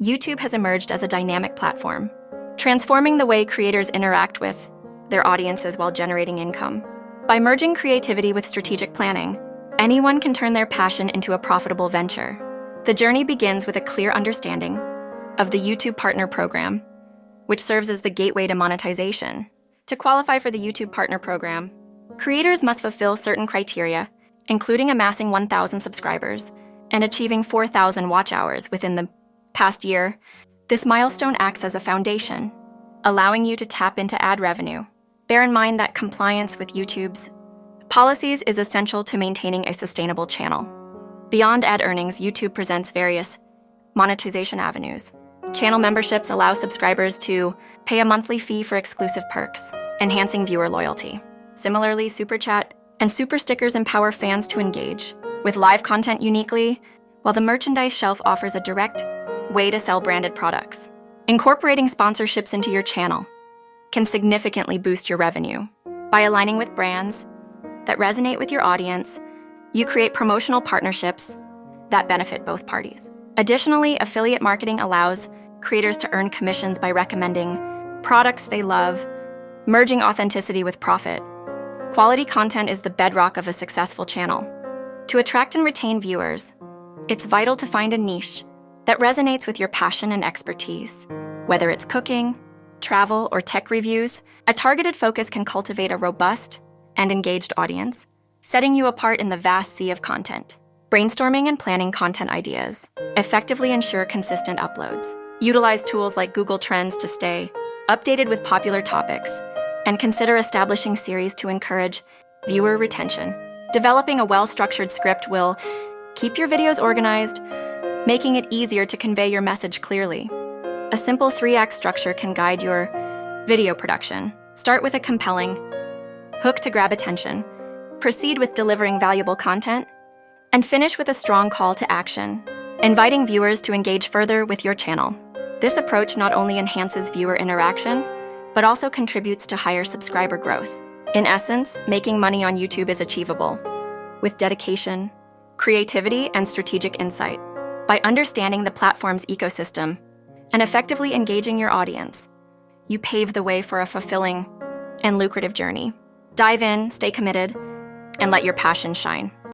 YouTube has emerged as a dynamic platform, transforming the way creators interact with their audiences while generating income. By merging creativity with strategic planning, anyone can turn their passion into a profitable venture. The journey begins with a clear understanding of the YouTube Partner Program, which serves as the gateway to monetization. To qualify for the YouTube Partner Program, creators must fulfill certain criteria, including amassing 1,000 subscribers and achieving 4,000 watch hours within the past year. This milestone acts as a foundation, allowing you to tap into ad revenue. Bear in mind that compliance with YouTube's policies is essential to maintaining a sustainable channel. Beyond ad earnings, YouTube presents various monetization avenues. Channel memberships allow subscribers to pay a monthly fee for exclusive perks, enhancing viewer loyalty. Similarly, Super Chat and Super Stickers empower fans to engage with live content uniquely, while the merchandise shelf offers a direct way to sell branded products. Incorporating sponsorships into your channel can significantly boost your revenue. By aligning with brands that resonate with your audience, you create promotional partnerships that benefit both parties. Additionally, affiliate marketing allows creators to earn commissions by recommending products they love, merging authenticity with profit. Quality content is the bedrock of a successful channel. To attract and retain viewers, it's vital to find a niche that resonates with your passion and expertise. Whether it's cooking, travel, or tech reviews, a targeted focus can cultivate a robust and engaged audience, setting you apart in the vast sea of content. Brainstorming and planning content ideas effectively ensure consistent uploads. Utilize tools like Google Trends to stay updated with popular topics, and consider establishing series to encourage viewer retention. Developing a well-structured script will keep your videos organized, making it easier to convey your message clearly. A simple 3-act structure can guide your video production. Start with a compelling hook to grab attention, proceed with delivering valuable content, and finish with a strong call to action, inviting viewers to engage further with your channel. This approach not only enhances viewer interaction, but also contributes to higher subscriber growth. In essence, making money on YouTube is achievable with dedication, creativity, and strategic insight. By understanding the platform's ecosystem and effectively engaging your audience, you pave the way for a fulfilling and lucrative journey. Dive in, stay committed, and let your passion shine.